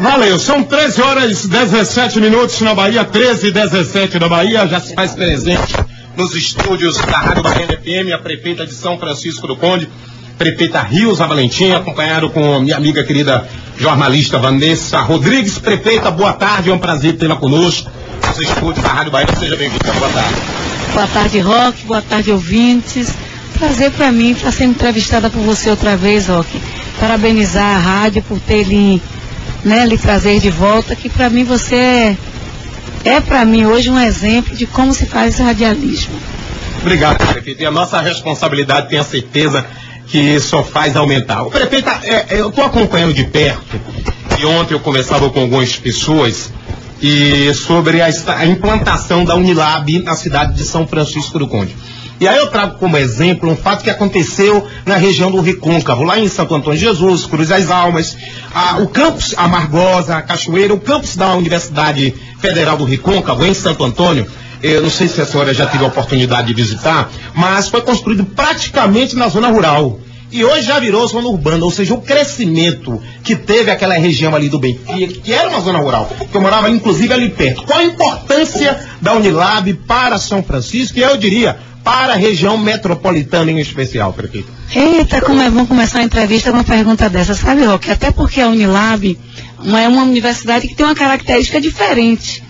Valeu, são 13 horas e 17 minutos na Bahia, 13 e 17 na Bahia, já se faz presente nos estúdios da Rádio Bahia FM, a prefeita de São Francisco do Conde, prefeita Rilza Valentim, acompanhado com minha amiga querida jornalista Vanessa Rodrigues. Prefeita, boa tarde, é um prazer tê-la conosco nos estúdios da Rádio Bahia, seja bem-vinda, boa tarde. Boa tarde, Roque, boa tarde, ouvintes. Prazer para mim estar sendo entrevistada por você outra vez, Roque. Parabenizar a rádio por ter lhe trazer de volta, que para mim você é para mim hoje um exemplo de como se faz esse radialismo. Obrigado, prefeita. E a nossa responsabilidade, tenho a certeza que só faz aumentar. Prefeita, eu estou acompanhando de perto, e ontem eu conversava com algumas pessoas sobre a implantação da Unilab na cidade de São Francisco do Conde. E aí eu trago como exemplo um fato que aconteceu na região do Recôncavo, lá em Santo Antônio de Jesus, Cruz das Almas, o campus Amargosa, a Cachoeira, o campus da Universidade Federal do Recôncavo, em Santo Antônio. Eu não sei se a senhora já teve a oportunidade de visitar, mas foi construído praticamente na zona rural. E hoje já virou zona urbana, ou seja, o crescimento que teve aquela região ali do Benfica, que era uma zona rural, que eu morava inclusive ali perto. Qual a importância da Unilab para São Francisco e eu diria, para a região metropolitana em especial, prefeito? Eita, como é bom começar a entrevista com uma pergunta dessa, sabe, Roque? Até porque a Unilab é uma universidade que tem uma característica diferente.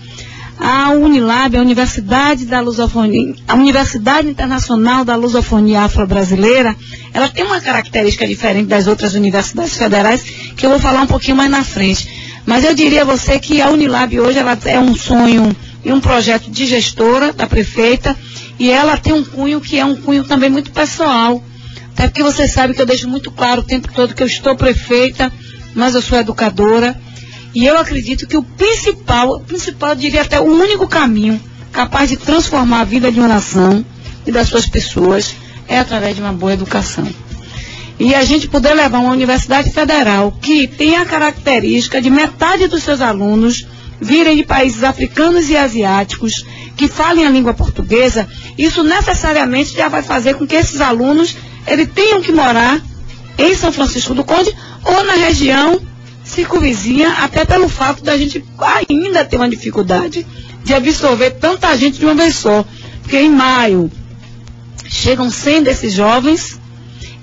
A Unilab, a Universidade da Lusofonia, a Universidade Internacional da Lusofonia Afro-Brasileira, ela tem uma característica diferente das outras universidades federais, que eu vou falar um pouquinho mais na frente. Mas eu diria a você que a Unilab hoje ela é um sonho e um projeto de gestora da prefeita, e ela tem um cunho que é um cunho também muito pessoal. Até porque você sabe que eu deixo muito claro o tempo todo que eu estou prefeita, mas eu sou educadora. E eu acredito que o principal, eu diria até o único caminho capaz de transformar a vida de uma nação e das suas pessoas é através de uma boa educação. E a gente poder levar uma universidade federal que tem a característica de metade dos seus alunos virem de países africanos e asiáticos, que falem a língua portuguesa, isso necessariamente já vai fazer com que esses alunos eles tenham que morar em São Francisco do Conde ou na região circunvizinha, até pelo fato da gente ainda ter uma dificuldade de absorver tanta gente de uma vez só. Porque em maio chegam 100 desses jovens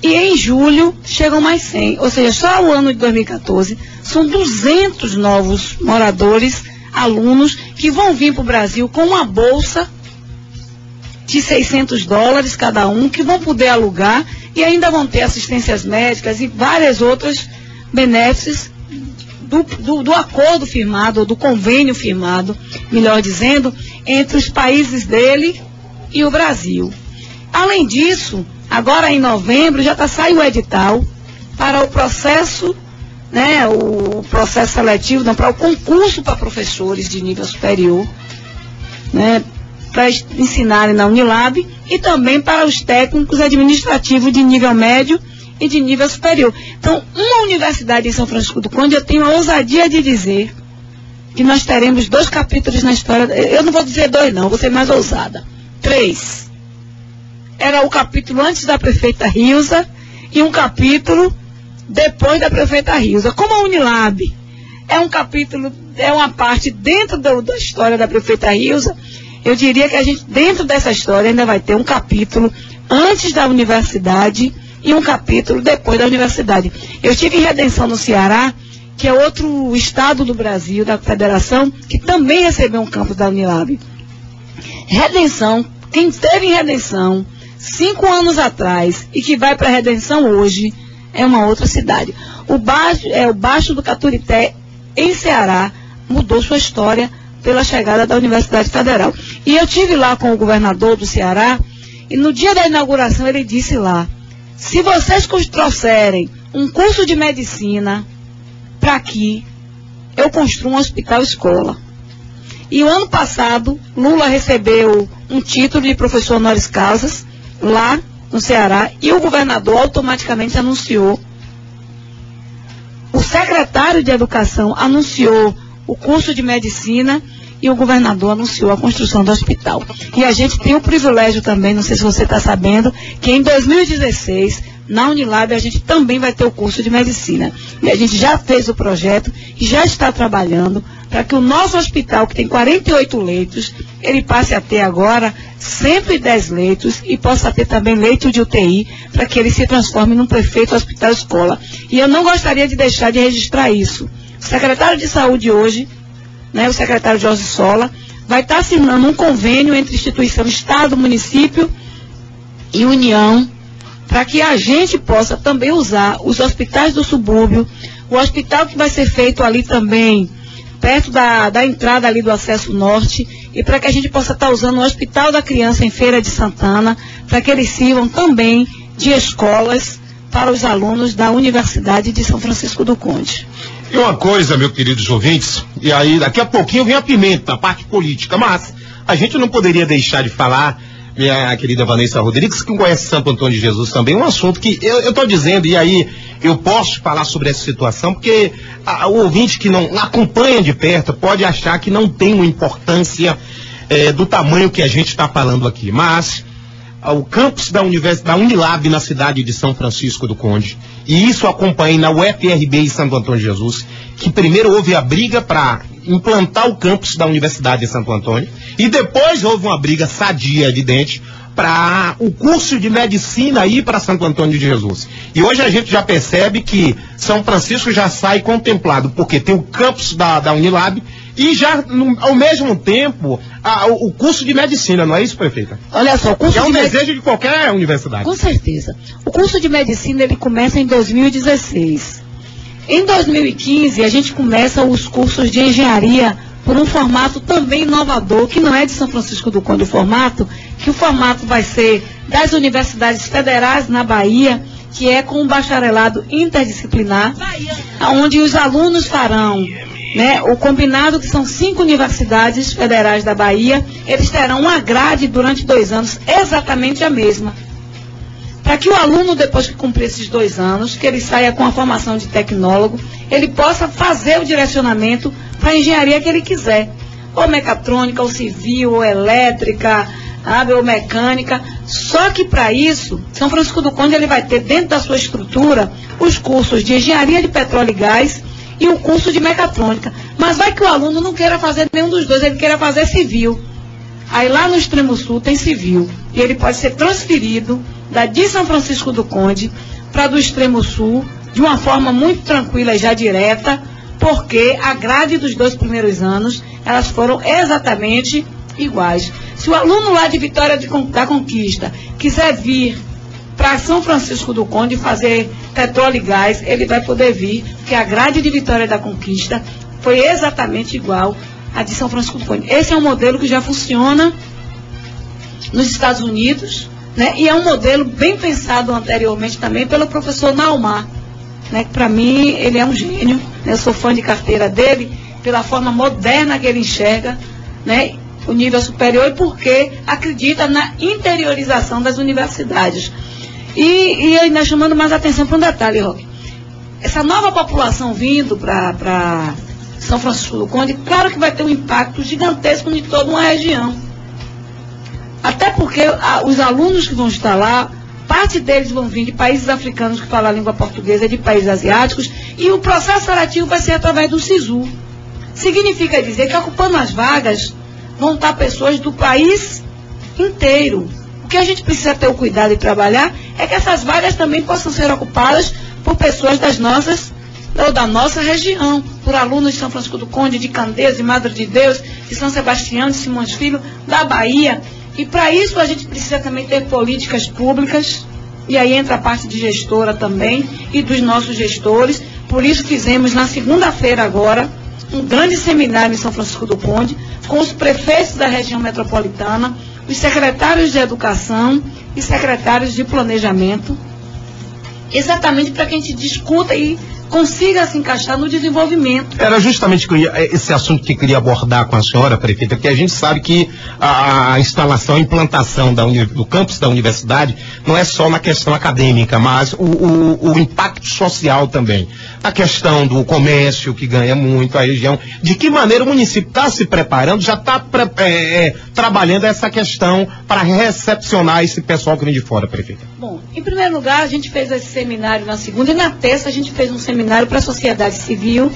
e em julho chegam mais 100. Ou seja, só o ano de 2014 são 200 novos moradores, alunos, que vão vir para o Brasil com uma bolsa de $600 cada um, que vão poder alugar e ainda vão ter assistências médicas e várias outras benefícios do acordo firmado, ou do convênio firmado, melhor dizendo, entre os países dele e o Brasil. Além disso, agora em novembro já sai o edital para o processo, o processo seletivo, para o concurso para professores de nível superior, para ensinarem na Unilab, e também para os técnicos administrativos de nível médio e de nível superior. Então, uma universidade em São Francisco do Conde, eu tenho a ousadia de dizer que nós teremos 2 capítulos na história. Eu não vou dizer 2 não, vou ser mais ousada. 3. Era o capítulo antes da prefeita Rilza e um capítulo depois da prefeita Rilza. Como a Unilab é um capítulo, é uma parte dentro da história da prefeita Rilza, eu diria que a gente, dentro dessa história, ainda vai ter um capítulo antes da universidade e um capítulo depois da universidade. Eu estive em Redenção, no Ceará, que é outro estado do Brasil, da federação, que também recebeu um campus da Unilab. Redenção, quem esteve em Redenção 5 anos atrás e que vai para Redenção hoje, é uma outra cidade. O Baixo do Caturité, em Ceará, mudou sua história pela chegada da Universidade Federal. E eu estive lá com o governador do Ceará, e no dia da inauguração ele disse lá: se vocês trouxerem um curso de medicina para aqui, eu construo um hospital-escola. E o ano passado, Lula recebeu um título de professor honoris causa lá no Ceará, e o governador automaticamente anunciou, o secretário de Educação anunciou o curso de medicina, e o governador anunciou a construção do hospital. E a gente tem o privilégio também, não sei se você está sabendo, que em 2016 na Unilab a gente também vai ter o curso de medicina. E a gente já fez o projeto e já está trabalhando para que o nosso hospital, que tem 48 leitos, ele passe a ter agora 110 leitos e possa ter também leito de UTI, para que ele se transforme num prefeito hospital-escola. E eu não gostaria de deixar de registrar isso. O secretário de Saúde hoje, o secretário Jorge Sola, vai estar assinando um convênio entre instituição Estado, município e União, para que a gente possa também usar os hospitais do subúrbio, o hospital que vai ser feito ali também, perto da entrada ali do acesso norte, e para que a gente possa estar usando o Hospital da Criança em Feira de Santana, para que eles sirvam também de escolas para os alunos da Universidade de São Francisco do Conde. E uma coisa, meus queridos ouvintes, e aí daqui a pouquinho vem a pimenta, a parte política, mas a gente não poderia deixar de falar, minha querida Vanessa Rodrigues, que conhece Santo Antônio de Jesus também, um assunto que eu estou dizendo, e aí eu posso falar sobre essa situação, porque o ouvinte que não acompanha de perto pode achar que não tem uma importância do tamanho que a gente está falando aqui, mas o campus da Unilab na cidade de São Francisco do Conde, e isso acompanhei na UFRB em Santo Antônio de Jesus, que primeiro houve a briga para implantar o campus da Universidade de Santo Antônio, e depois houve uma briga sadia de dente para o curso de medicina ir para Santo Antônio de Jesus. E hoje a gente já percebe que São Francisco já sai contemplado, porque tem o campus da Unilab e já, ao mesmo tempo, o curso de medicina, não é isso, prefeita? Olha só, o curso é um desejo de qualquer universidade. Com certeza. O curso de medicina, ele começa em 2016. Em 2015, a gente começa os cursos de engenharia por um formato também inovador, que não é de São Francisco do Conde o formato vai ser das universidades federais na Bahia, que é com um bacharelado interdisciplinar, onde os alunos farão o combinado, que são 5 universidades federais da Bahia, eles terão uma grade durante 2 anos, exatamente a mesma. Para que o aluno, depois que cumprir esses 2 anos, que ele saia com a formação de tecnólogo, ele possa fazer o direcionamento para a engenharia que ele quiser. Ou mecatrônica, ou civil, ou elétrica, ou mecânica. Só que para isso, São Francisco do Conde ele vai ter dentro da sua estrutura os cursos de engenharia de petróleo e gás e o curso de mecatrônica. Mas vai que o aluno não queira fazer nenhum dos dois, ele queira fazer civil. Aí lá no extremo sul tem civil. E ele pode ser transferido de São Francisco do Conde para do extremo sul, de uma forma muito tranquila e já direta, porque a grade dos 2 primeiros anos, elas foram exatamente iguais. Se o aluno lá de Vitória da Conquista quiser vir para São Francisco do Conde fazer petróleo e gás, ele vai poder vir, porque a grade de Vitória da Conquista foi exatamente igual à de São Francisco do Conde. Esse é um modelo que já funciona nos Estados Unidos, e é um modelo bem pensado anteriormente também pelo professor Naumar, que para mim ele é um gênio, eu sou fã de carteira dele, pela forma moderna que ele enxerga, o nível superior, e porque acredita na interiorização das universidades. E ainda chamando mais atenção para um detalhe, Roque. Essa nova população vindo para São Francisco do Conde, claro que vai ter um impacto gigantesco em toda uma região. Até porque os alunos que vão estar lá, parte deles vão vir de países africanos que falam a língua portuguesa, de países asiáticos, e o processo seletivo vai ser através do SISU. Significa dizer que ocupando as vagas vão estar pessoas do país inteiro. O que a gente precisa ter o cuidado de trabalhar é que essas vagas também possam ser ocupadas por pessoas da nossa região, por alunos de São Francisco do Conde, de Candeias, de Madre de Deus, de São Sebastião, de Simões Filho, da Bahia. E para isso a gente precisa também ter políticas públicas, e aí entra a parte de gestora também, e dos nossos gestores. Por isso fizemos na segunda-feira agora um grande seminário em São Francisco do Conde, com os prefeitos da região metropolitana, os secretários de educação e secretários de planejamento, exatamente para que a gente discuta e consiga se encaixar no desenvolvimento. Era justamente esse assunto que eu queria abordar com a senhora, prefeita, porque a gente sabe que a instalação, a implantação do campus da universidade não é só na questão acadêmica, mas o impacto social também. A questão do comércio, que ganha muito a região. De que maneira o município está se preparando, já está trabalhando essa questão para recepcionar esse pessoal que vem de fora, prefeita? Bom, em primeiro lugar, a gente fez esse seminário na segunda e na terça a gente fez um seminário para a sociedade civil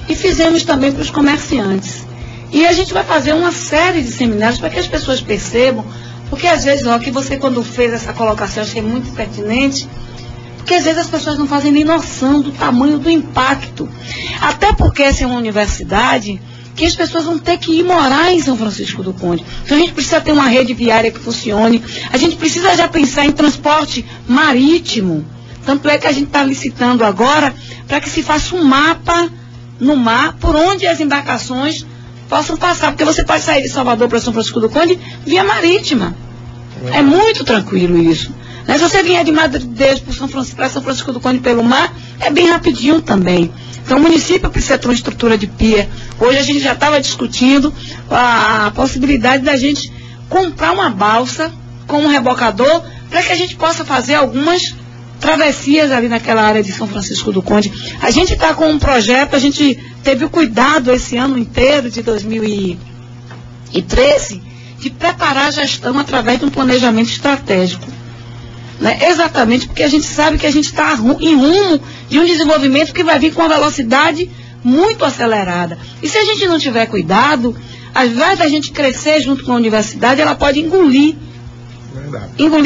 e fizemos também para os comerciantes. E a gente vai fazer uma série de seminários para que as pessoas percebam, porque às vezes, ó, que você quando fez essa colocação, eu achei muito pertinente, porque às vezes as pessoas não fazem nem noção do tamanho do impacto. Até porque essa é uma universidade que as pessoas vão ter que ir morar em São Francisco do Conde. Então a gente precisa ter uma rede viária que funcione, a gente precisa já pensar em transporte marítimo. Tanto é que a gente está licitando agora para que se faça um mapa no mar por onde as embarcações possam passar, porque você pode sair de Salvador para São Francisco do Conde via marítima. É muito tranquilo isso. Se você vier de Madeiras para São Francisco do Conde pelo mar, é bem rapidinho também. Então o município precisa ter uma estrutura de pia. Hoje a gente já estava discutindo a possibilidade da gente comprar uma balsa com um rebocador para que a gente possa fazer algumas travessias ali naquela área de São Francisco do Conde. A gente está com um projeto, a gente teve o cuidado esse ano inteiro de 2013 de preparar a gestão através de um planejamento estratégico. Exatamente porque a gente sabe que a gente está em rumo de um desenvolvimento que vai vir com uma velocidade muito acelerada. E se a gente não tiver cuidado, ao invés da gente crescer junto com a universidade, ela pode engolir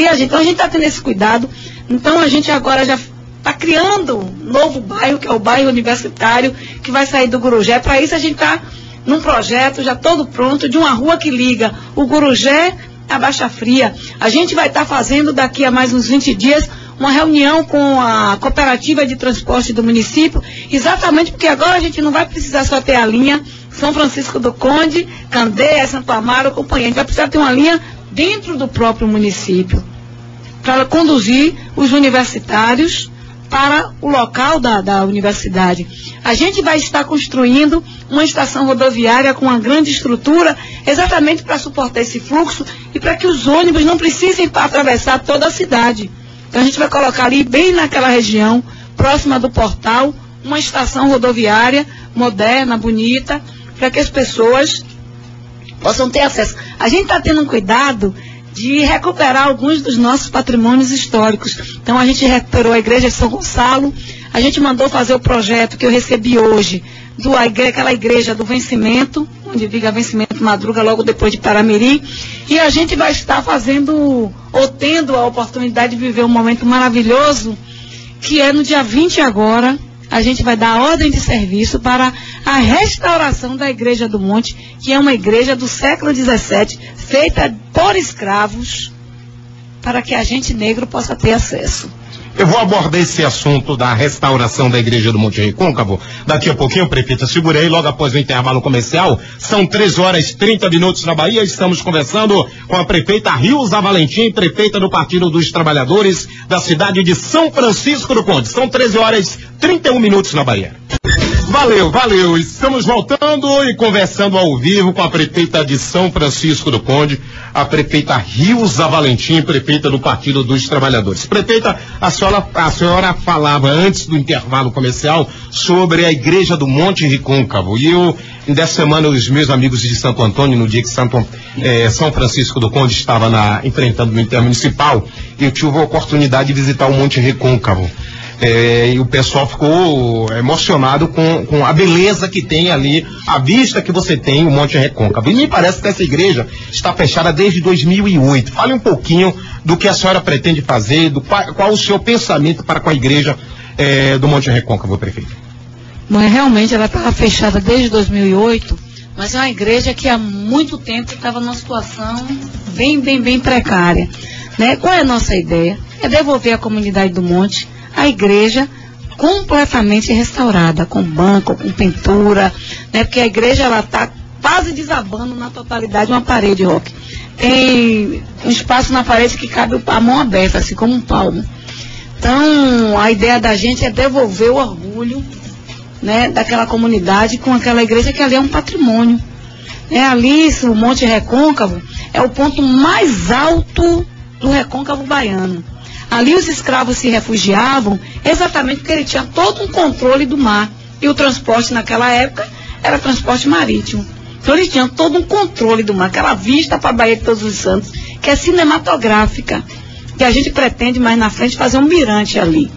a gente. Então a gente está tendo esse cuidado. Então a gente agora já está criando um novo bairro, que é o bairro universitário, que vai sair do Gurugé. Para isso a gente está num projeto já todo pronto, de uma rua que liga o Gurugé a Baixa Fria. A gente vai estar fazendo daqui a mais uns 20 dias uma reunião com a cooperativa de transporte do município, exatamente porque agora a gente não vai precisar só ter a linha São Francisco do Conde, Candeias, Santo Amaro, companhia. A gente vai precisar ter uma linha dentro do próprio município para conduzir os universitários para o local da universidade. A gente vai estar construindo uma estação rodoviária com uma grande estrutura, exatamente para suportar esse fluxo e para que os ônibus não precisem atravessar toda a cidade. Então a gente vai colocar ali, bem naquela região, próxima do portal, uma estação rodoviária moderna, bonita, para que as pessoas possam ter acesso. A gente está tendo um cuidado de recuperar alguns dos nossos patrimônios históricos. Então a gente recuperou a igreja de São Gonçalo, a gente mandou fazer o projeto que eu recebi hoje, aquela igreja do Vencimento, onde fica Vencimento Madruga, logo depois de Paramirim, e a gente vai estar fazendo, ou tendo a oportunidade de viver um momento maravilhoso, que é no dia 20 agora, a gente vai dar ordem de serviço para a restauração da Igreja do Monte, que é uma igreja do século XVII, feita por escravos, para que a gente negro possa ter acesso. Eu vou abordar esse assunto da restauração da Igreja do Monte Recôncavo daqui a pouquinho, prefeita. Segura aí, logo após o intervalo comercial. São 3h30 na Bahia. Estamos conversando com a prefeita Rilza Valentim, prefeita do Partido dos Trabalhadores da cidade de São Francisco do Conde. São 13h31 na Bahia. Valeu. Estamos voltando e conversando ao vivo com a prefeita de São Francisco do Conde, a prefeita Rilza Valentim, prefeita do Partido dos Trabalhadores. Prefeita, a senhora falava antes do intervalo comercial sobre a Igreja do Monte Recôncavo. E dessa semana, os meus amigos de Santo Antônio, no dia que São Francisco do Conde estava enfrentando no Intermunicipal, eu tive a oportunidade de visitar o Monte Recôncavo. E o pessoal ficou emocionado com a beleza que tem ali, a vista que você tem, o Monte Recôncavo. E me parece que essa igreja está fechada desde 2008. Fale um pouquinho do que a senhora pretende fazer, qual o seu pensamento para com a igreja do Monte Recôncavo, prefeito. Bom, realmente ela estava fechada desde 2008, mas é uma igreja que há muito tempo estava numa situação bem precária. Qual é a nossa ideia? É devolver à comunidade do Monte a igreja completamente restaurada, com banco, com pintura, porque a igreja ela está quase desabando na totalidade uma parede, Roque. Tem um espaço na parede que cabe a mão aberta, assim como um palmo. Então, a ideia da gente é devolver o orgulho orgulho, né, daquela comunidade com aquela igreja, que ali é um patrimônio. Ali, o Monte Recôncavo é o ponto mais alto do Recôncavo baiano. Ali os escravos se refugiavam exatamente porque ele tinha todo um controle do mar. E o transporte naquela época era transporte marítimo. Então eles tinham todo um controle do mar, aquela vista para a Baía de Todos os Santos, que é cinematográfica, que a gente pretende mais na frente fazer um mirante ali,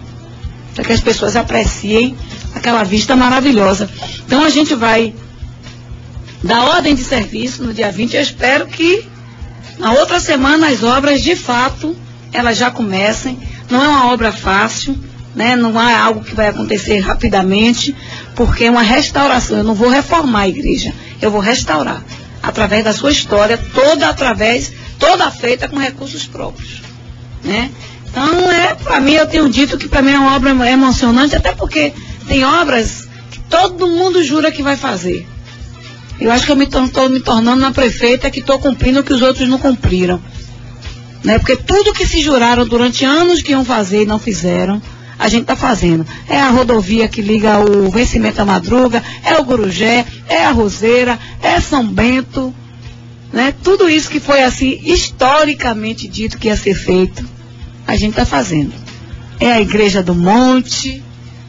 para que as pessoas apreciem aquela vista maravilhosa. Então a gente vai dar ordem de serviço no dia 20, eu espero que na outra semana as obras de fato elas já comecem. Não é uma obra fácil, né? Não é algo que vai acontecer rapidamente, porque é uma restauração. Eu não vou reformar a igreja, eu vou restaurar através da sua história, toda feita com recursos próprios, né? Então para mim, eu tenho dito que para mim é uma obra emocionante, até porque tem obras que todo mundo jura que vai fazer. Eu acho que eu estou me tornando uma prefeita que estou cumprindo o que os outros não cumpriram, né? Porque tudo que se juraram durante anos que iam fazer e não fizeram, a gente está fazendo. É a rodovia que liga o Vencimento à Madruga, é o Gurugé, é a Roseira, é São Bento, né? Tudo isso que foi assim historicamente dito que ia ser feito, a gente está fazendo. É a Igreja do Monte,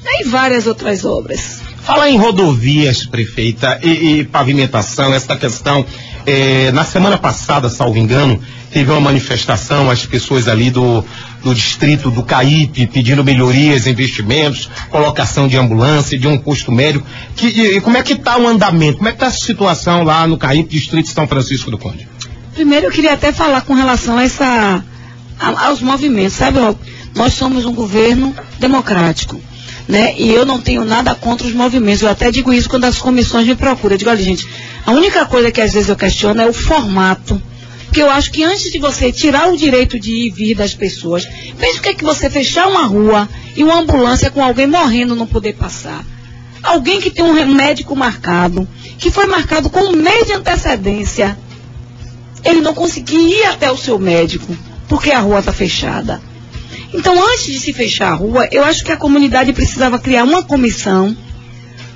e várias outras obras. Fala em rodovias, prefeita, e pavimentação, essa questão. Na semana passada, salvo engano, teve uma manifestação, as pessoas ali do distrito do Caípe pedindo melhorias, investimentos, colocação de ambulância, de um posto médico. Como é que está o andamento? Como é que está a situação lá no Caípe, distrito de São Francisco do Conde? Primeiro eu queria até falar com relação aos movimentos, sabe? Nós somos um governo democrático, né? E eu não tenho nada contra os movimentos. Eu até digo isso quando as comissões me procuram. Eu digo, olha, gente, a única coisa que às vezes eu questiono é o formato. Porque eu acho que antes de você tirar o direito de ir e vir das pessoas, pense o que é que você fechar uma rua e uma ambulância com alguém morrendo não poder passar. Alguém que tem um médico marcado, que foi marcado com um mês de antecedência, ele não conseguir ir até o seu médico, porque a rua está fechada. Então, antes de se fechar a rua, eu acho que a comunidade precisava criar uma comissão,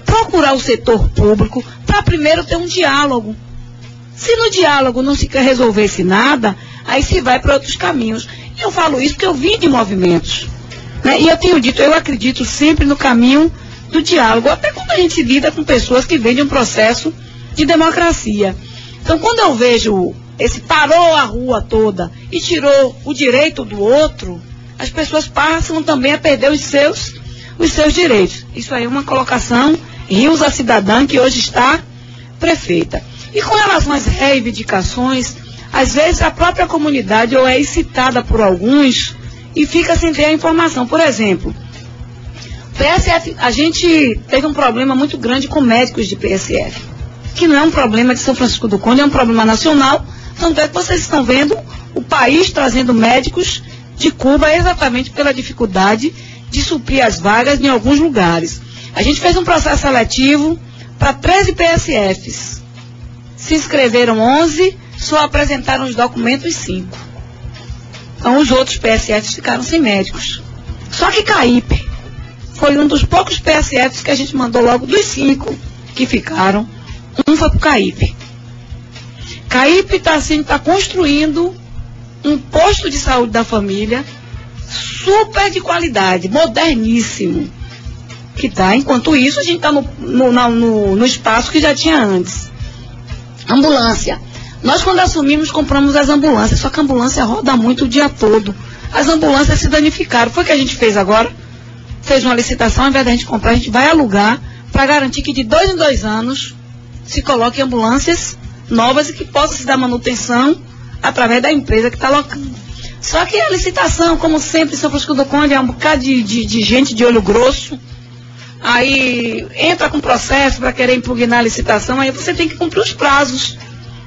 procurar o setor público, para primeiro ter um diálogo. Se no diálogo não se resolvesse nada, aí se vai para outros caminhos. E eu falo isso porque eu vim de movimentos, né? E eu tenho dito, eu acredito sempre no caminho do diálogo, até quando a gente lida com pessoas que vêm de um processo de democracia. Então, quando eu vejo esse parou a rua toda e tirou o direito do outro, as pessoas passam também a perder os seus direitos. Isso aí é uma colocação, Rilza Cidadã, que hoje está prefeita. E com relação às reivindicações, às vezes a própria comunidade ou é excitada por alguns e fica sem ter a informação. Por exemplo, PSF, a gente teve um problema muito grande com médicos de PSF, que não é um problema de São Francisco do Conde, é um problema nacional. Tanto é que vocês estão vendo o país trazendo médicos de Cuba exatamente pela dificuldade de suprir as vagas em alguns lugares. A gente fez um processo seletivo para 13 PSFs. Se inscreveram 11, só apresentaram os documentos 5. Então os outros PSFs ficaram sem médicos. Só que Caípe foi um dos poucos PSFs que a gente mandou logo dos 5 que ficaram. Um foi para o Caípe. Caípe está construindo um posto de saúde da família super de qualidade, moderníssimo. Que tá, enquanto isso, a gente está no espaço que já tinha antes. Ambulância. Nós, quando assumimos, compramos as ambulâncias, só que a ambulância roda muito o dia todo. As ambulâncias se danificaram. Foi o que a gente fez agora. Fez uma licitação, ao invés da gente comprar, a gente vai alugar para garantir que de 2 em 2 anos se coloquem ambulâncias novas e que possa se dar manutenção através da empresa que está alocando. Só que a licitação, como sempre, São Francisco do Conde é um bocado de gente de olho grosso. Aí entra com processo para querer impugnar a licitação, aí você tem que cumprir os prazos,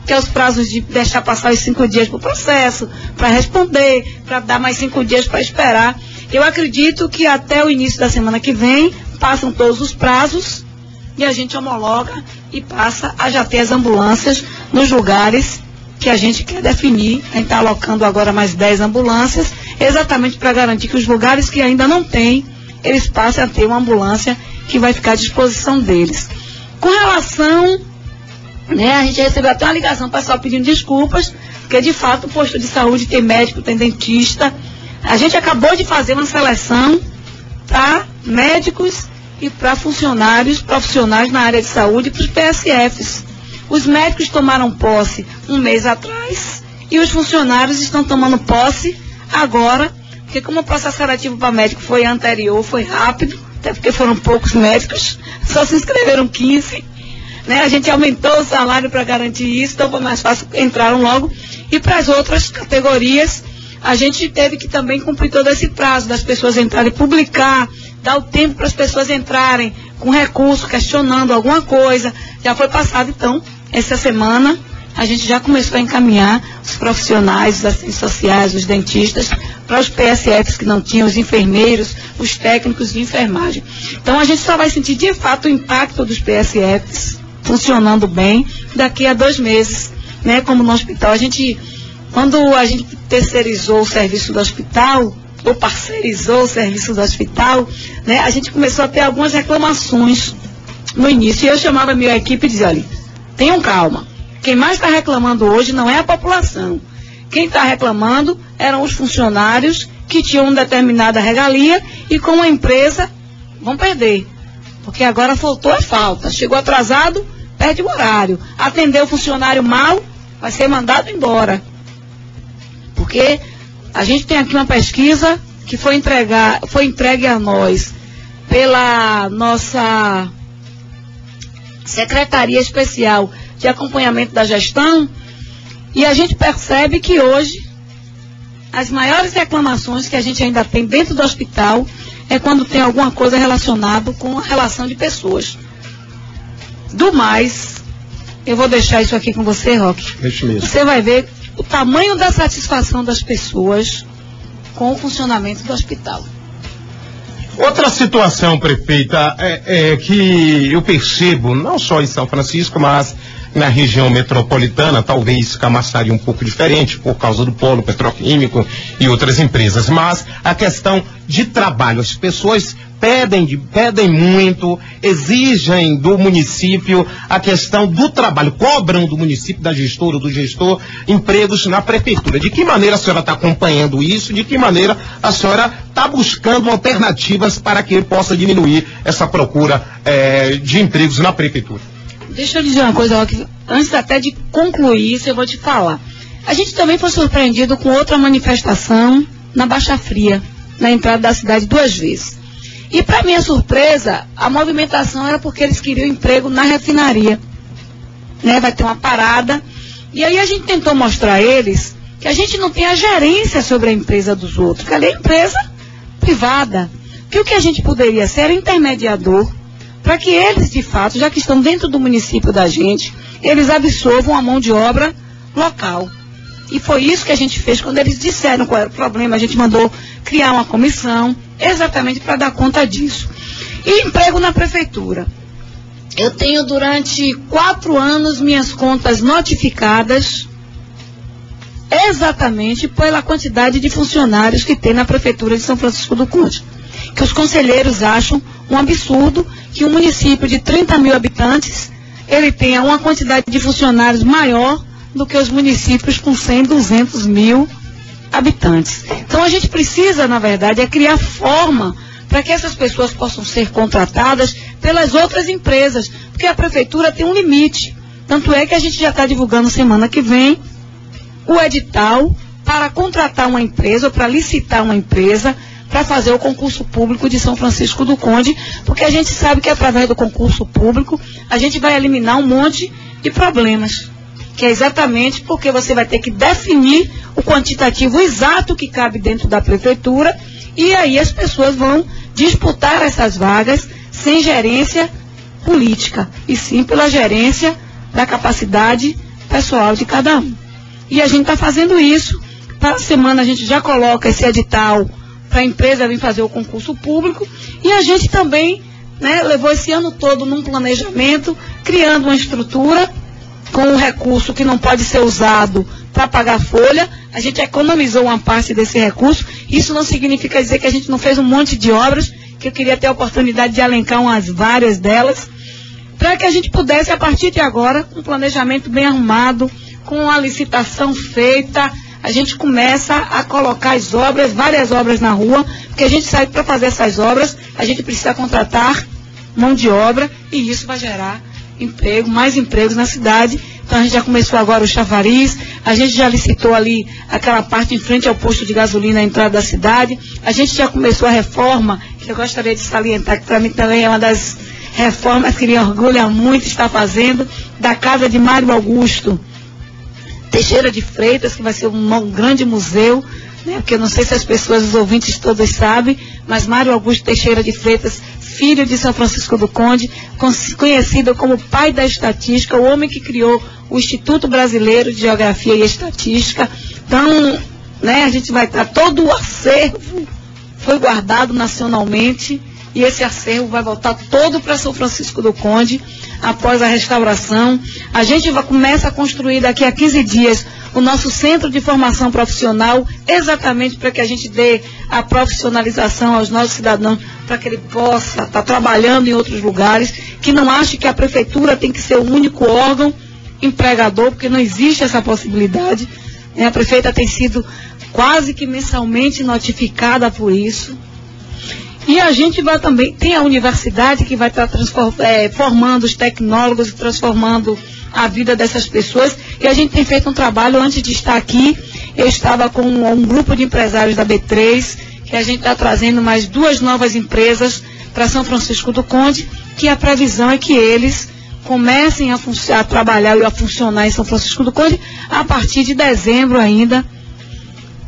que é os prazos de deixar passar os 5 dias para o processo, para responder, para dar mais 5 dias para esperar. Eu acredito que até o início da semana que vem passam todos os prazos e a gente homologa e passa a já ter as ambulâncias nos lugares que a gente quer definir. A gente está alocando agora mais 10 ambulâncias, exatamente para garantir que os lugares que ainda não tem, eles passem a ter uma ambulância que vai ficar à disposição deles. Com relação, né, a gente recebeu até uma ligação pessoal pedindo desculpas, porque de fato o posto de saúde tem médico, tem dentista. A gente acabou de fazer uma seleção para médicos e para funcionários profissionais na área de saúde, para os PSFs. Os médicos tomaram posse um mês atrás e os funcionários estão tomando posse agora, porque como o processo seletivo para médico foi anterior, foi rápido, até porque foram poucos médicos, só se inscreveram 15, né? A gente aumentou o salário para garantir isso, então foi mais fácil, entraram logo. E para as outras categorias, a gente teve que também cumprir todo esse prazo das pessoas entrarem, publicar, dar o tempo para as pessoas entrarem com recurso, questionando alguma coisa. Já foi passado, então, essa semana a gente já começou a encaminhar os profissionais, os assistentes sociais, os dentistas, para os PSFs que não tinham, os enfermeiros, os técnicos de enfermagem. Então a gente só vai sentir de fato o impacto dos PSFs funcionando bem daqui a 2 meses, né? Como no hospital, quando a gente terceirizou o serviço do hospital, ou parceirizou o serviço do hospital, né? A gente começou a ter algumas reclamações no início, e eu chamava a minha equipe e dizia, olha, tenham calma, quem mais está reclamando hoje não é a população, quem está reclamando eram os funcionários que tinham uma determinada regalia e com a empresa vão perder, porque agora faltou a falta, chegou atrasado, perde o horário, atendeu o funcionário mal, vai ser mandado embora, porque a gente tem aqui uma pesquisa que foi entregue a nós pela nossa Secretaria Especial de Acompanhamento da Gestão, e a gente percebe que hoje as maiores reclamações que a gente ainda tem dentro do hospital é quando tem alguma coisa relacionada com a relação de pessoas. Do mais, eu vou deixar isso aqui com você, Roque. Deixa mesmo. Você vai ver o tamanho da satisfação das pessoas com o funcionamento do hospital. Outra situação, prefeita, é que eu percebo, não só em São Francisco, mas na região metropolitana, talvez Camaçari um pouco diferente, por causa do polo petroquímico e outras empresas, mas a questão de trabalho, as pessoas pedem muito, exigem do município a questão do trabalho, cobram do município, da gestora, do gestor, empregos na prefeitura. De que maneira a senhora está acompanhando isso? De que maneira a senhora está buscando alternativas para que possa diminuir essa procura de empregos na prefeitura? Deixa eu dizer uma coisa, Roque, antes até de concluir isso, eu vou te falar. A gente também foi surpreendido com outra manifestação na Baixa Fria, na entrada da cidade 2 vezes. E para minha surpresa, a movimentação era porque eles queriam emprego na refinaria, né? Vai ter uma parada. E aí a gente tentou mostrar a eles que a gente não tem a gerência sobre a empresa dos outros, que ali é empresa privada. Que o que a gente poderia ser era intermediador, para que eles, de fato, já que estão dentro do município da gente, eles absorvam a mão de obra local. E foi isso que a gente fez quando eles disseram qual era o problema. A gente mandou criar uma comissão exatamente para dar conta disso. E emprego na prefeitura. Eu tenho durante 4 anos minhas contas notificadas exatamente pela quantidade de funcionários que tem na prefeitura de São Francisco do Conde. Que os conselheiros acham um absurdo que um município de 30 mil habitantes, ele tenha uma quantidade de funcionários maior do que os municípios com 100, 200 mil habitantes. Então a gente precisa, na verdade, criar forma para que essas pessoas possam ser contratadas pelas outras empresas, porque a prefeitura tem um limite. Tanto é que a gente já está divulgando semana que vem o edital para contratar uma empresa ou para licitar uma empresa para fazer o concurso público de São Francisco do Conde, porque a gente sabe que através do concurso público a gente vai eliminar um monte de problemas, que é exatamente porque você vai ter que definir o quantitativo exato que cabe dentro da prefeitura, e aí as pessoas vão disputar essas vagas sem gerência política, e sim pela gerência da capacidade pessoal de cada um. E a gente está fazendo isso. Para a semana a gente já coloca esse edital para a empresa vir fazer o concurso público, e a gente também, né, levou esse ano todo num planejamento, criando uma estrutura com um recurso que não pode ser usado para pagar folha. A gente economizou uma parte desse recurso. Isso não significa dizer que a gente não fez um monte de obras que eu queria ter a oportunidade de elencar umas várias delas, para que a gente pudesse, a partir de agora, com um planejamento bem arrumado, com a licitação feita, a gente começa a colocar as obras, várias obras na rua, porque a gente sabe que para fazer essas obras, a gente precisa contratar mão de obra, e isso vai gerar emprego, mais empregos na cidade. Então a gente já começou agora o chafariz, a gente já licitou ali aquela parte em frente ao posto de gasolina, a entrada da cidade, a gente já começou a reforma, que eu gostaria de salientar, que para mim também é uma das reformas que me orgulha muito estar fazendo, da casa de Mário Augusto Teixeira de Freitas, que vai ser um grande museu, né? Porque eu não sei se as pessoas, os ouvintes todos sabem, mas Mário Augusto Teixeira de Freitas, filho de São Francisco do Conde, conhecido como pai da estatística, o homem que criou o Instituto Brasileiro de Geografia e Estatística. Então, né, a gente vai estar, todo o acervo foi guardado nacionalmente, e esse acervo vai voltar todo para São Francisco do Conde, após a restauração. A gente começa a construir daqui a 15 dias o nosso centro de formação profissional, exatamente para que a gente dê a profissionalização aos nossos cidadãos, para que ele possa estar trabalhando em outros lugares, que não ache que a prefeitura tem que ser o único órgão empregador, porque não existe essa possibilidade. A prefeita tem sido quase que mensalmente notificada por isso. E a gente vai também, tem a universidade que vai estar formando os tecnólogos e transformando a vida dessas pessoas, e a gente tem feito um trabalho. Antes de estar aqui, eu estava com um grupo de empresários da B3, que a gente está trazendo mais 2 novas empresas para São Francisco do Conde, que a previsão é que eles comecem a trabalhar e a funcionar em São Francisco do Conde a partir de dezembro ainda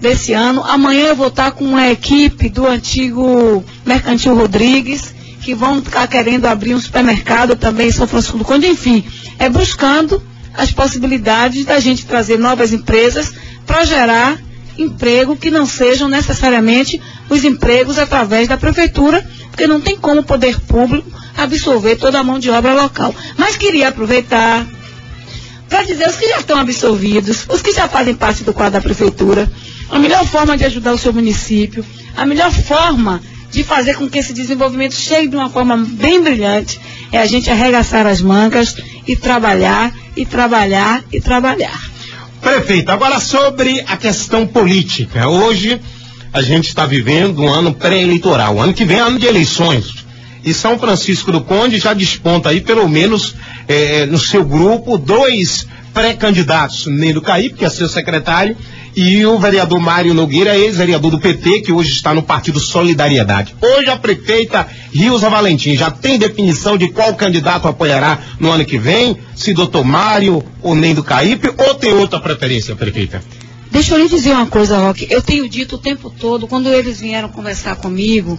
desse ano. Amanhã eu vou estar com uma equipe do antigo Mercantil Rodrigues, que vão ficar querendo abrir um supermercado também em São Francisco do Conde. Enfim, é buscando as possibilidades da gente trazer novas empresas para gerar emprego que não sejam necessariamente os empregos através da prefeitura, porque não tem como o poder público absorver toda a mão de obra local. Mas queria aproveitar para dizer os que já estão absorvidos, os que já fazem parte do quadro da prefeitura, a melhor forma de ajudar o seu município, a melhor forma de fazer com que esse desenvolvimento chegue de uma forma bem brilhante, é a gente arregaçar as mangas e trabalhar, e trabalhar, e trabalhar. Prefeito, agora sobre a questão política. Hoje a gente está vivendo um ano pré-eleitoral, ano que vem é ano de eleições. E São Francisco do Conde já desponta aí, pelo menos no seu grupo, 2 pré-candidatos, Nendo Caípe, que é seu secretário, e o vereador Mário Nogueira, ex-vereador do PT, que hoje está no Partido Solidariedade. Hoje a prefeita Rilza Valentim já tem definição de qual candidato apoiará no ano que vem, se doutor Mário ou Nendo Caípe, ou tem outra preferência, prefeita? Deixa eu lhe dizer uma coisa, Roque. Eu tenho dito o tempo todo, quando eles vieram conversar comigo,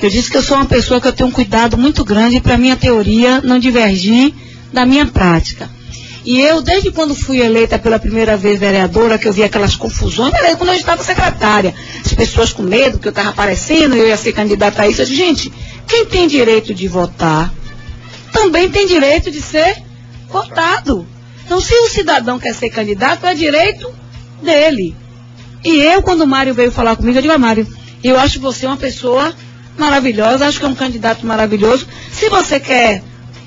eu disse que eu sou uma pessoa que eu tenho um cuidado muito grande para minha teoria não divergir da minha prática. E eu, desde quando fui eleita pela primeira vez vereadora, que eu vi aquelas confusões, quando eu estava secretária, as pessoas com medo que eu estava aparecendo, eu ia ser candidata a isso, eu disse, gente, quem tem direito de votar, também tem direito de ser votado. Então, se o cidadão quer ser candidato, é direito dele. E eu, quando o Mário veio falar comigo, eu digo, Mário, eu acho você uma pessoa maravilhosa, acho que é um candidato maravilhoso. Se você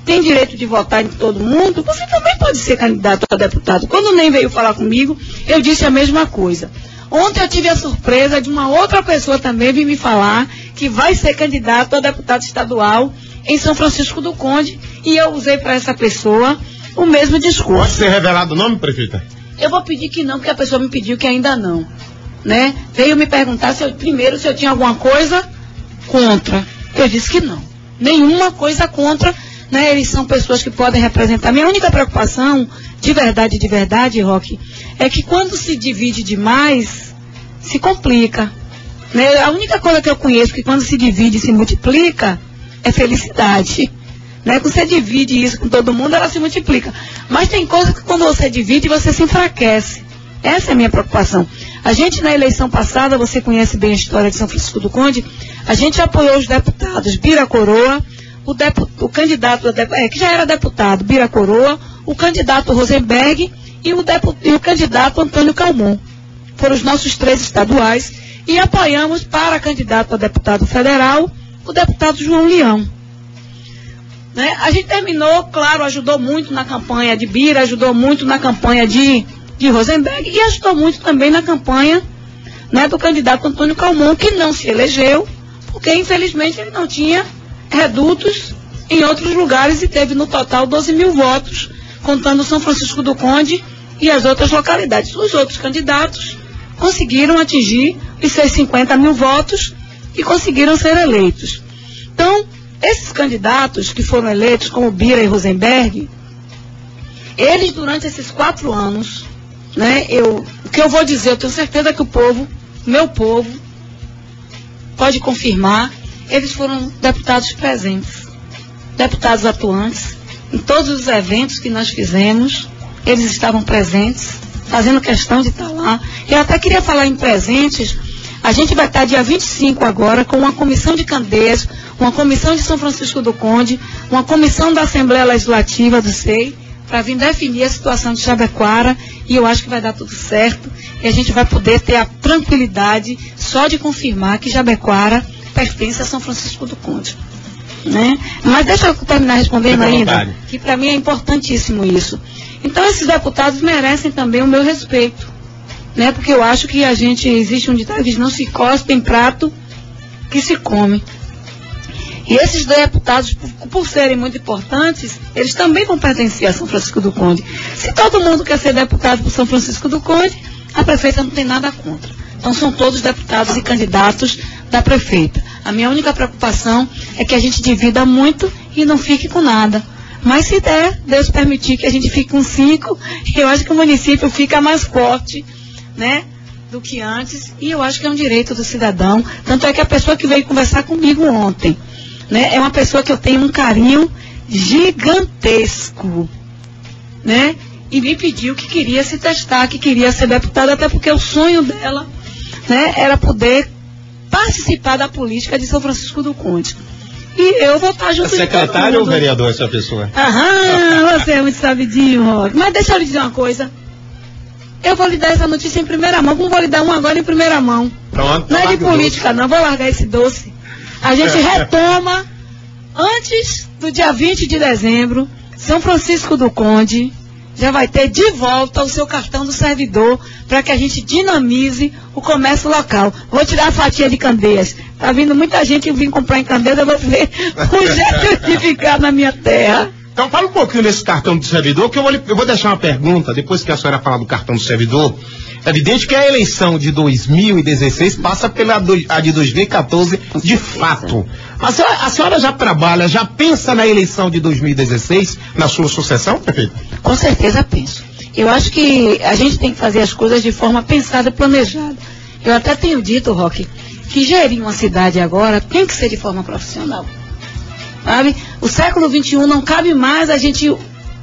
tem direito de votar em todo mundo, você também pode ser candidato a deputado. Quando o NEM veio falar comigo, eu disse a mesma coisa. Ontem eu tive a surpresa de uma outra pessoa também vir me falar que vai ser candidato a deputado estadual em São Francisco do Conde, e eu usei para essa pessoa o mesmo discurso. Pode ser revelado o nome, prefeita? Eu vou pedir que não, porque a pessoa me pediu que ainda não, né? Veio me perguntar primeiro se eu tinha alguma coisa contra. Eu disse que não. Nenhuma coisa contra, né? Eles são pessoas que podem representar. Minha única preocupação, de verdade, Roque, é que quando se divide demais, se complica, né? A única coisa que eu conheço que quando se divide e se multiplica é felicidade, né? Quando você divide isso com todo mundo, ela se multiplica. Mas tem coisas que quando você divide, você se enfraquece. Essa é a minha preocupação. A gente, na eleição passada, você conhece bem a história de São Francisco do Conde, a gente apoiou os deputados Bira Coroa, o candidato, que já era deputado, Bira Coroa, o candidato Rosenberg e o candidato Antônio Calmon. Foram os nossos 3 estaduais, e apoiamos para candidato a deputado federal o deputado João Leão. Né? A gente terminou, claro, ajudou muito na campanha de Bira, ajudou muito na campanha de Rosenberg e ajudou muito também na campanha, né, do candidato Antônio Calmon, que não se elegeu, porque infelizmente ele não tinha redutos em outros lugares e teve no total 12 mil votos, contando São Francisco do Conde e as outras localidades. Os outros candidatos conseguiram atingir os seus 50 mil votos e conseguiram ser eleitos. Então, esses candidatos que foram eleitos, como Bira e Rosenberg, eles durante esses 4 anos, né, o que eu vou dizer, eu tenho certeza que o povo, meu povo, pode confirmar, eles foram deputados presentes, deputados atuantes, em todos os eventos que nós fizemos, eles estavam presentes, fazendo questão de estar lá. Eu até queria falar em presentes, a gente vai estar dia 25 agora com uma comissão de Candeias, uma comissão de São Francisco do Conde, uma comissão da Assembleia Legislativa do SEI, para vir definir a situação de Jabaquara, e eu acho que vai dar tudo certo, e a gente vai poder ter a tranquilidade só de confirmar que Jabaquara pertence a São Francisco do Conde. Né? Mas deixa eu terminar respondendo ainda, que para mim é importantíssimo isso. Então esses deputados merecem também o meu respeito, né? Porque eu acho que existe um ditado que não se cospe em prato que se come. E esses deputados, por serem muito importantes, eles também vão pertencer a São Francisco do Conde. Se todo mundo quer ser deputado por São Francisco do Conde, a prefeita não tem nada contra. Então são todos deputados e candidatos da prefeita. A minha única preocupação é que a gente divida muito e não fique com nada. Mas se der, Deus permitir que a gente fique com 5, eu acho que o município fica mais forte, né, do que antes. E eu acho que é um direito do cidadão. Tanto é que a pessoa que veio conversar comigo ontem, né, é uma pessoa que eu tenho um carinho gigantesco, né, e me pediu que queria se testar, que queria ser deputada, até porque o sonho dela, né, era poder participar da política de São Francisco do Conde. E eu vou estar junto com secretário ou vereador essa pessoa? Aham, você é muito sabidinho, Roque. Mas deixa eu lhe dizer uma coisa. Eu vou lhe dar essa notícia em primeira mão, como vou lhe dar uma agora em primeira mão. Pronto, não é de política, não. Vou largar esse doce. A gente retoma, antes do dia 20 de dezembro, São Francisco do Conde já vai ter de volta o seu cartão do servidor para que a gente dinamize o comércio local. Vou tirar a fatia de Candeias. Tá vindo muita gente que vem comprar em Candeias, eu vou ver o jeito de ficar na minha terra. Então fala um pouquinho desse cartão do servidor, que eu vou deixar uma pergunta, depois que a senhora falar do cartão do servidor. É evidente que a eleição de 2016 passa pela a de 2014 de fato. Mas a senhora já trabalha, já pensa na eleição de 2016, na sua sucessão, prefeito? Com certeza penso. Eu acho que a gente tem que fazer as coisas de forma pensada e planejada. Eu até tenho dito, Roque, que gerir uma cidade agora tem que ser de forma profissional. Sabe? O século XXI não cabe mais a gente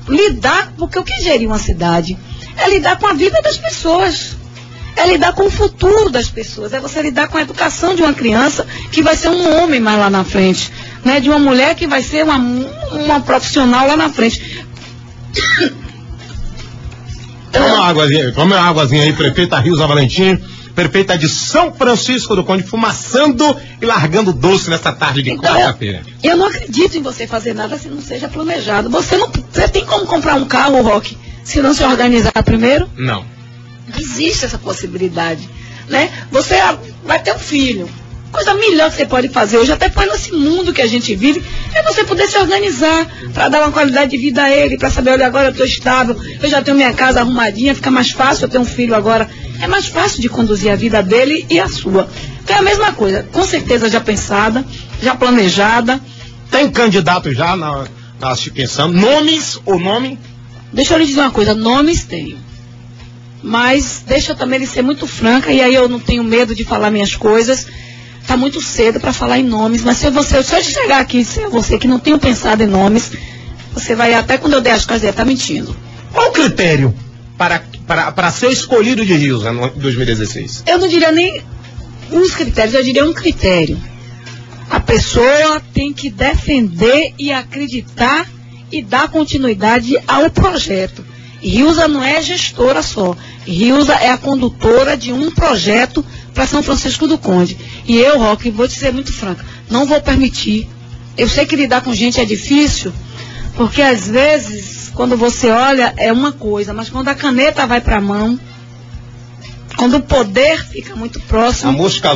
lidar, porque o que gerir uma cidade é lidar com a vida das pessoas, é lidar com o futuro das pessoas, é você lidar com a educação de uma criança que vai ser um homem mais lá na frente, né? De uma mulher que vai ser uma profissional lá na frente. Toma uma águazinha aí, prefeita Rilza Valentim, prefeita de São Francisco do Conde, fumaçando e largando doce nessa tarde de quarta-feira. Eu não acredito em você fazer nada se não seja planejado. Você tem como comprar um carro, Roque, se não se organizar primeiro? Não. Não existe essa possibilidade, né? Você vai ter um filho. Coisa melhor que você pode fazer hoje, até para nesse mundo que a gente vive, é você poder se organizar para dar uma qualidade de vida a ele, para saber, olha, agora eu estou estável, eu já tenho minha casa arrumadinha, fica mais fácil, eu tenho um filho agora, é mais fácil de conduzir a vida dele e a sua. Então é a mesma coisa, com certeza já pensada, já planejada. Tem candidato já pensando, nomes ou nome? Deixa eu lhe dizer uma coisa, nomes tenho. Mas deixa eu também lhe ser muito franca, e aí eu não tenho medo de falar minhas coisas. Está muito cedo para falar em nomes, mas se eu chegar aqui e disser a você que não tenho pensado em nomes, você vai, até quando eu der as coisas, está mentindo. Qual o critério para ser escolhido de Rilza em 2016? Eu não diria nem uns critérios, eu diria um critério. A pessoa tem que defender e acreditar e dar continuidade ao projeto. Rilza não é gestora só. Rilza é a condutora de um projeto para São Francisco do Conde. E eu, Roque, vou te ser muito franca, Não vou permitir. Eu sei que lidar com gente é difícil, porque às vezes, quando você olha, é uma coisa, mas quando a caneta vai para a mão, quando o poder fica muito próximo, a mosca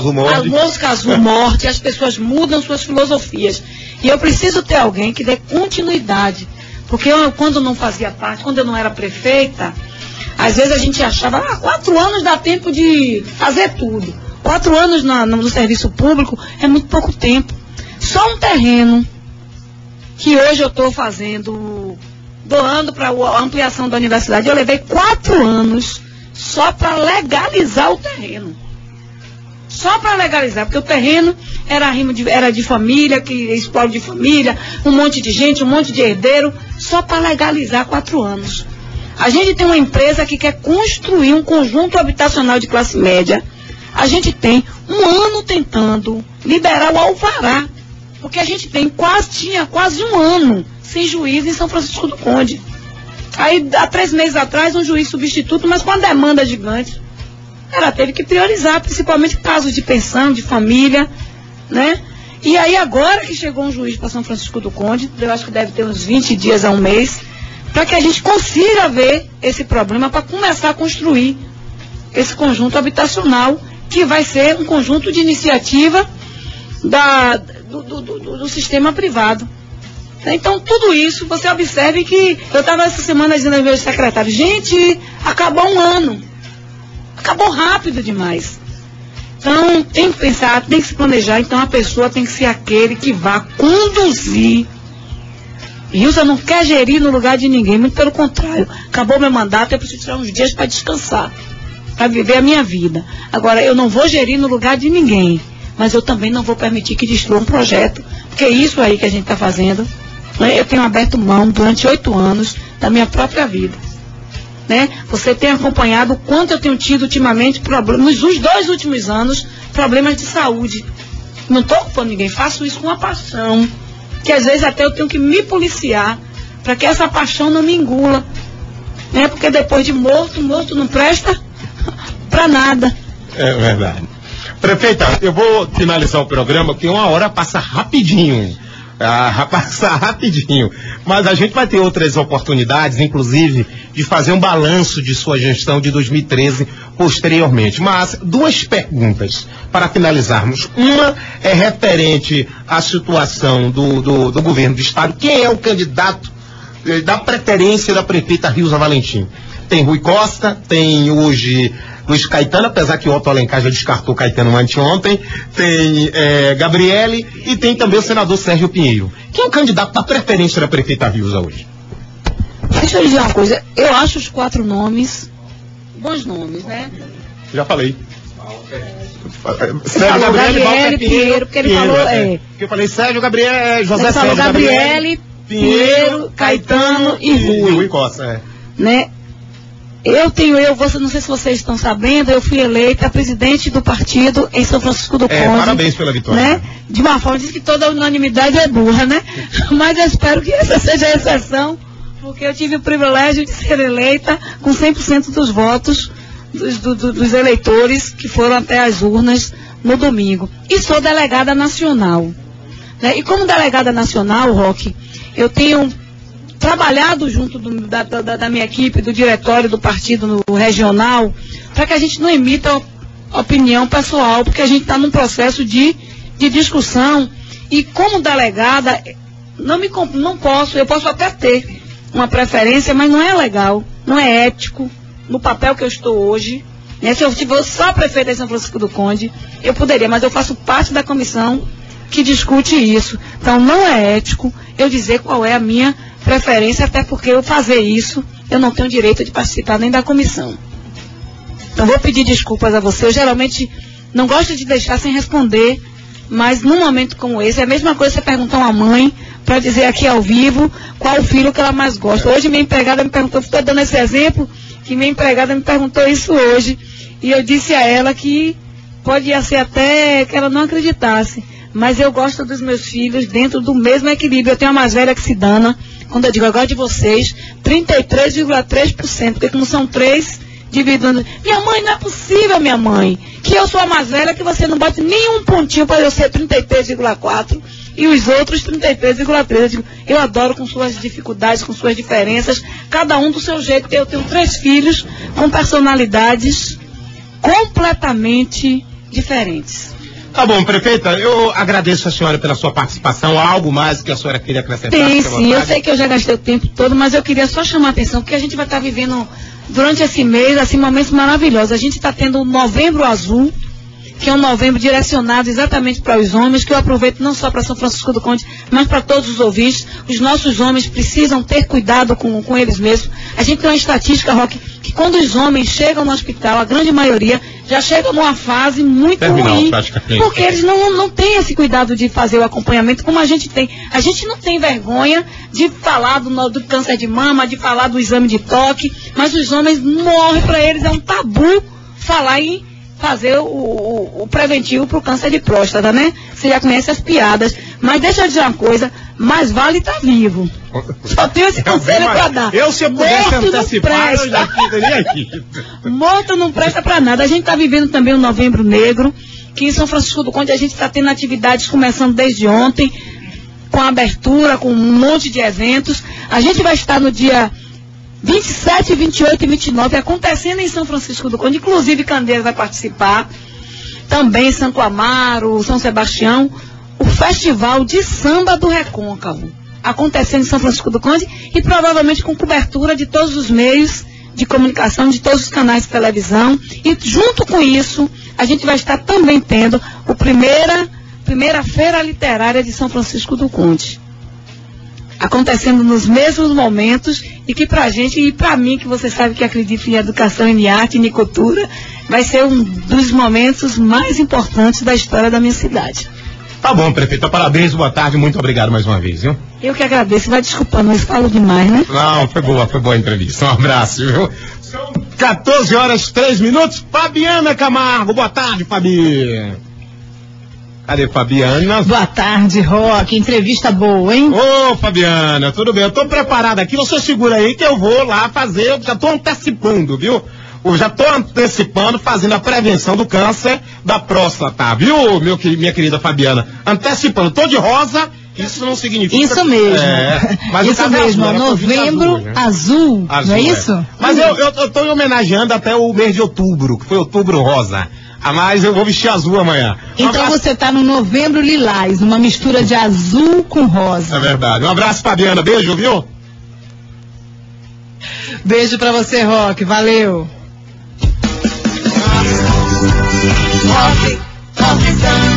azul morte, as pessoas mudam suas filosofias. E eu preciso ter alguém que dê continuidade. Porque eu, quando não fazia parte, quando eu não era prefeita, às vezes a gente achava, 4 anos dá tempo de fazer tudo. 4 anos no serviço público é muito pouco tempo. Só um terreno que hoje eu estou doando para a ampliação da universidade, eu levei 4 anos só para legalizar o terreno. Só para legalizar, porque o terreno era de família, que explode de família, um monte de gente, um monte de herdeiro, só para legalizar 4 anos. A gente tem uma empresa que quer construir um conjunto habitacional de classe média. A gente tem 1 ano tentando liberar o alvará, porque a gente tinha quase 1 ano sem juiz em São Francisco do Conde. Aí, há 3 meses atrás, um juiz substituto, mas com a demanda gigante, ela teve que priorizar, principalmente casos de pensão, de família, né? E aí, agora que chegou um juiz para São Francisco do Conde, eu acho que deve ter uns 20 dias a 1 mês, para que a gente consiga ver esse problema, para começar a construir esse conjunto habitacional, que vai ser um conjunto de iniciativa do sistema privado. Então, tudo isso, você observe que eu estava essa semana dizendo aos meus secretários, gente, acabou 1 ano. Acabou rápido demais. Então, tem que pensar, tem que se planejar. Então, a pessoa tem que ser aquele que vá conduzir. Ilza não quer gerir no lugar de ninguém, muito pelo contrário. Acabou meu mandato, eu preciso tirar uns dias para descansar, para viver a minha vida. Agora, eu não vou gerir no lugar de ninguém, mas eu também não vou permitir que destrua um projeto, porque é isso aí que a gente está fazendo. Eu tenho aberto mão durante 8 anos da minha própria vida. Né? Você tem acompanhado o quanto eu tenho tido ultimamente problemas, nos 2 últimos anos, problemas de saúde. Não estou culpando ninguém, faço isso com uma paixão, que às vezes até eu tenho que me policiar para que essa paixão não me engula. Né? Porque depois de morto não presta para nada. É verdade. Prefeita, eu vou finalizar o programa, porque 1 hora passa rapidinho. Passar rapidinho, mas a gente vai ter outras oportunidades, inclusive, de fazer um balanço de sua gestão de 2013 posteriormente. Mas 2 perguntas para finalizarmos. Uma é referente à situação do governo do estado. Quem é o candidato da preferência da prefeita Rilza Valentim? Tem Rui Costa, tem hoje Luiz Caetano, apesar que o Otto Alencar já descartou Caetano anteontem, tem Gabriele e tem também o senador Sérgio Pinheiro. Quem é o candidato da preferência da prefeita Rilza hoje? Deixa eu dizer uma coisa, eu acho os 4 nomes bons nomes, né? Já falei. Sérgio Gabriele Pinheiro, porque ele falou, Eu falei Sérgio Gabriele, José Sérgio Gabriele Pinheiro, Caetano e Rui Costa, né? Não sei se vocês estão sabendo, eu fui eleita presidente do partido em São Francisco do Conde. Parabéns pela vitória. Né? De uma forma, diz que toda unanimidade é burra, né? Mas eu espero que essa seja a exceção, porque eu tive o privilégio de ser eleita com 100% dos votos dos eleitores que foram até as urnas no domingo. E sou delegada nacional. Né? E como delegada nacional, Roque, eu tenho trabalhado junto da minha equipe, do diretório do partido no regional, para que a gente não emita opinião pessoal, porque a gente está num processo de discussão, e como delegada, eu posso até ter uma preferência, mas não é legal, não é ético, no papel que eu estou hoje, né? Se eu fosse só prefeita de São Francisco do Conde, eu poderia, mas eu faço parte da comissão que discute isso, então não é ético eu dizer qual é a minha preferência, até porque eu fazer isso, eu não tenho direito de participar nem da comissão. Então vou pedir desculpas a você, eu geralmente não gosto de deixar sem responder, mas num momento como esse, é a mesma coisa você perguntar a uma mãe, para dizer aqui ao vivo, qual o filho que ela mais gosta. Hoje minha empregada me perguntou, estou dando esse exemplo, que minha empregada me perguntou isso hoje, e eu disse a ela que pode ser até que ela não acreditasse, mas eu gosto dos meus filhos dentro do mesmo equilíbrio. Eu tenho a mais velha que se dana, quando eu digo agora de vocês, 33,3%, porque como são 3 dividindo. Minha mãe, não é possível, minha mãe, que eu sou a mais velha, que você não bote nenhum pontinho para eu ser 33,4 e os outros 33,3. Eu adoro com suas dificuldades, com suas diferenças, cada um do seu jeito. Eu tenho 3 filhos com personalidades completamente diferentes. Tá bom, prefeita, eu agradeço a senhora pela sua participação. Há algo mais que a senhora queria acrescentar? Tem sim, eu sei que eu já gastei o tempo todo, mas eu queria só chamar a atenção, porque a gente vai estar vivendo durante esse mês, assim, momentos maravilhosos. A gente está tendo o Novembro Azul, que é um novembro direcionado exatamente para os homens, que eu aproveito não só para São Francisco do Conde, mas para todos os ouvintes. Os nossos homens precisam ter cuidado com eles mesmos. A gente tem uma estatística, Roque, que quando os homens chegam no hospital, a grande maioria já chega numa fase muito ruim, porque eles não têm esse cuidado de fazer o acompanhamento como a gente tem. A gente não tem vergonha de falar do câncer de mama, de falar do exame de toque, mas os homens morrem, para eles é um tabu falar em fazer o preventivo para o câncer de próstata, né? Você já conhece as piadas. Mas deixa eu dizer uma coisa, mais vale estar vivo. Só tenho esse conselho para dar. Se eu pudesse antecipar, eu já teria aqui. Morto não presta para nada. A gente está vivendo também o Novembro Negro, que em São Francisco do Conde a gente está tendo atividades começando desde ontem, com abertura, com um monte de eventos. A gente vai estar no dia 27, 28 e 29, acontecendo em São Francisco do Conde, inclusive Candeias vai participar, também Santo Amaro, São Sebastião, o Festival de Samba do Recôncavo, acontecendo em São Francisco do Conde e provavelmente com cobertura de todos os meios de comunicação, de todos os canais de televisão, e junto com isso, a gente vai estar também tendo a primeira Feira Literária de São Francisco do Conde, acontecendo nos mesmos momentos, e que pra gente e pra mim, que você sabe que acredito em educação, em arte, em cultura, vai ser um dos momentos mais importantes da história da minha cidade. Tá bom, prefeita, parabéns, boa tarde, muito obrigado mais uma vez, viu? Eu que agradeço, vai desculpando, mas falo demais, né? Não, foi boa a entrevista, um abraço, viu? São 14h03, Fabiana Camargo, boa tarde, Fabi. Cadê Fabiana? Boa tarde, Roque. Entrevista boa, hein? Ô, Fabiana, tudo bem? Eu tô preparado aqui, você segura aí que eu vou lá fazer, eu já tô antecipando, viu? Eu já tô antecipando, fazendo a prevenção do câncer da próstata, viu, minha querida Fabiana? Antecipando, tô de rosa, isso não significa... Isso mesmo. Mas isso mesmo, Novembro Azul, não é isso? Mas eu tô homenageando até o mês de outubro, que foi Outubro Rosa. Mas eu vou vestir azul amanhã. Então você tá no Novembro Lilás, uma mistura de azul com rosa. É verdade. Um abraço, Fabiana. Beijo, viu? Beijo pra você, Roque. Valeu. Roque São